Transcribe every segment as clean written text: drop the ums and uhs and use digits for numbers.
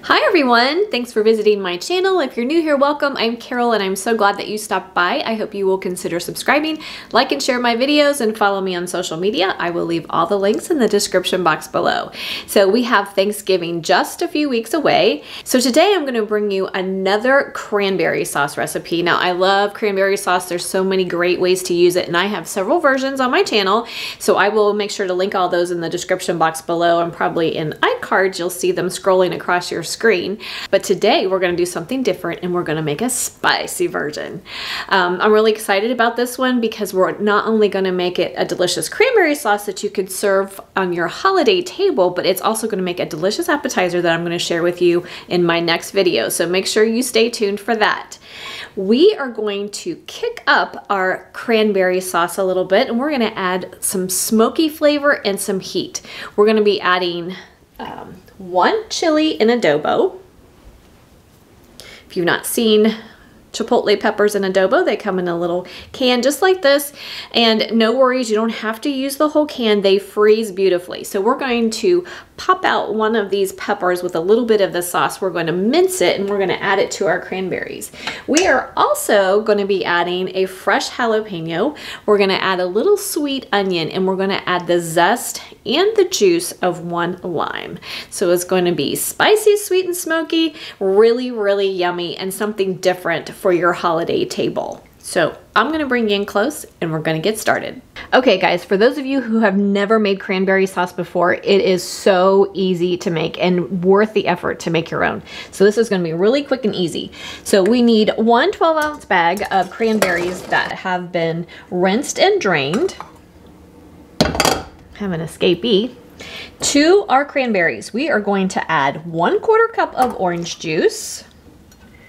Hi everyone! Thanks for visiting my channel. If you're new here, welcome. I'm Carol and I'm so glad that you stopped by. I hope you will consider subscribing, like and share my videos, and follow me on social media. I will leave all the links in the description box below. So we have Thanksgiving just a few weeks away. So today I'm going to bring you another cranberry sauce recipe. Now I love cranberry sauce. There's so many great ways to use it and I have several versions on my channel. So I will make sure to link all those in the description box below, and probably in iCards you'll see them scrolling across your screen. But today we're going to do something different and we're going to make a spicy version. I'm really excited about this one because we're not only going to make it a delicious cranberry sauce that you could serve on your holiday table, but it's also going to make a delicious appetizer that I'm going to share with you in my next video. So make sure you stay tuned for that. We are going to kick up our cranberry sauce a little bit and we're going to add some smoky flavor and some heat. We're going to be adding one chili in adobo. If you've not seen Chipotle peppers in adobo, they come in a little can just like this, and no worries, you don't have to use the whole can. They freeze beautifully. So we're going to pop out one of these peppers with a little bit of the sauce. We're going to mince it and we're going to add it to our cranberries. We are also going to be adding a fresh jalapeno. We're going to add a little sweet onion, and we're going to add the zest and the juice of one lime. So it's going to be spicy, sweet, and smoky, really, really yummy, and something different for your holiday table. So I'm going to bring you in close and we're going to get started. Okay guys, for those of you who have never made cranberry sauce before, it is so easy to make and worth the effort to make your own. So this is going to be really quick and easy. So we need one 12-ounce bag of cranberries that have been rinsed and drained. Have an escapee. To our cranberries, we are going to add 1/4 cup of orange juice,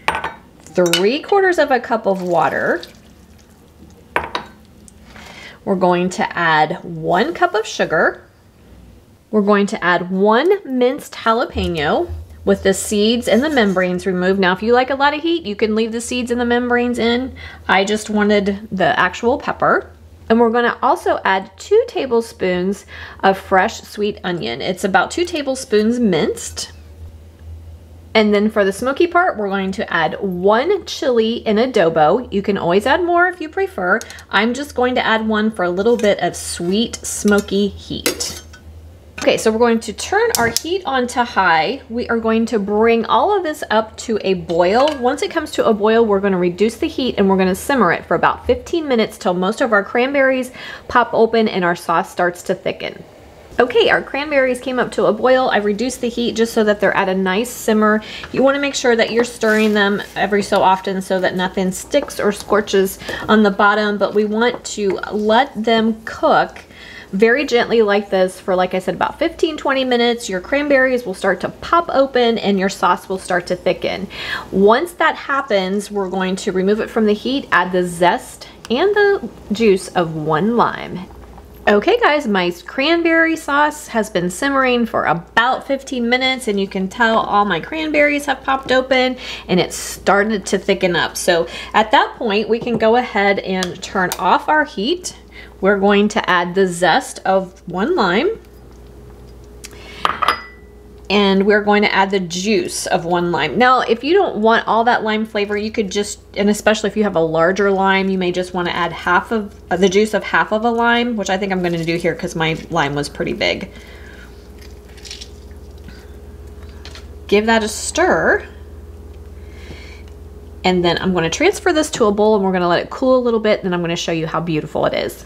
3/4 of a cup of water. We're going to add 1 cup of sugar. We're going to add 1 minced jalapeno with the seeds and the membranes removed. Now, if you like a lot of heat, you can leave the seeds and the membranes in. I just wanted the actual pepper. And we're going to also add 2 tablespoons of fresh sweet onion. It's about 2 tablespoons minced. And then for the smoky part, we're going to add 1 chili in adobo. You can always add more if you prefer. I'm just going to add 1 for a little bit of sweet, smoky heat. Okay, so we're going to turn our heat on to high. We are going to bring all of this up to a boil. Once it comes to a boil, we're going to reduce the heat and we're going to simmer it for about 15 minutes till most of our cranberries pop open and our sauce starts to thicken. Okay, our cranberries came up to a boil. I've reduced the heat just so that they're at a nice simmer. You want to make sure that you're stirring them every so often so that nothing sticks or scorches on the bottom, but we want to let them cook very gently like this for, like I said, about 15-20 minutes. Your cranberries will start to pop open and your sauce will start to thicken. Once that happens, we're going to remove it from the heat, add the zest and the juice of 1 lime. Okay guys, my cranberry sauce has been simmering for about 15 minutes and you can tell all my cranberries have popped open and it's started to thicken up. So at that point, we can go ahead and turn off our heat. We're going to add the zest of 1 lime. And we're going to add the juice of 1 lime. Now, if you don't want all that lime flavor, you could just, and especially if you have a larger lime, you may just want to add half of the juice of half of a lime, which I think I'm going to do here because my lime was pretty big. Give that a stir. And then I'm going to transfer this to a bowl and we're going to let it cool a little bit. Then I'm going to show you how beautiful it is.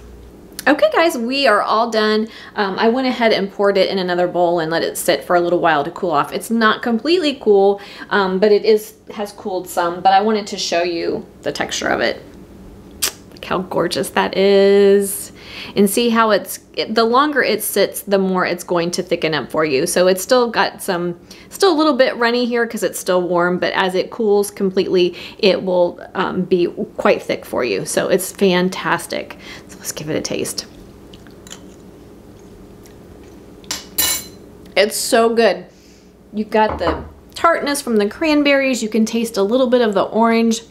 Okay guys, we are all done. I went ahead and poured it in another bowl and let it sit for a little while to cool off. It's not completely cool, but it has cooled some, but I wanted to show you the texture of it. Look how gorgeous that is. And see how the longer it sits, the more it's going to thicken up for you. So it's still got still a little bit runny here because it's still warm, but as it cools completely, it will be quite thick for you. So it's fantastic. So let's give it a taste. It's so good. You've got the tartness from the cranberries. You can taste a little bit of the orange.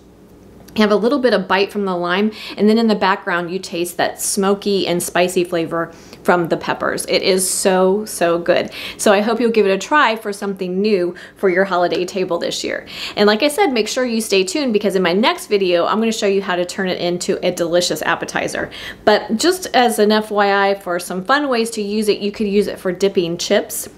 You have a little bit of bite from the lime, and then in the background you taste that smoky and spicy flavor from the peppers. It is so, so good. So I hope you'll give it a try for something new for your holiday table this year. And like I said, make sure you stay tuned, because in my next video, I'm gonna show you how to turn it into a delicious appetizer. But just as an FYI, for some fun ways to use it, you could use it for dipping chips.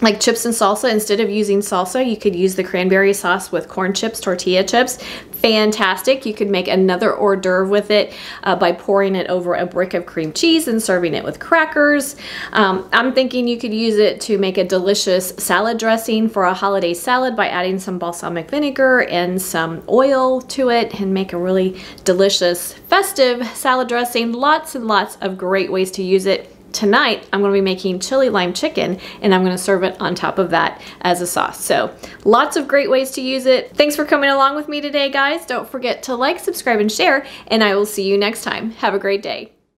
Like chips and salsa. Instead of using salsa, you could use the cranberry sauce with corn chips, tortilla chips. Fantastic. You could make another hors d'oeuvre with it by pouring it over a brick of cream cheese and serving it with crackers. I'm thinking you could use it to make a delicious salad dressing for a holiday salad by adding some balsamic vinegar and some oil to it, and make a really delicious festive salad dressing. Lots and lots of great ways to use it. Tonight, I'm going to be making chili lime chicken, and I'm going to serve it on top of that as a sauce. So lots of great ways to use it. Thanks for coming along with me today, guys. Don't forget to like, subscribe, and share, and I will see you next time. Have a great day.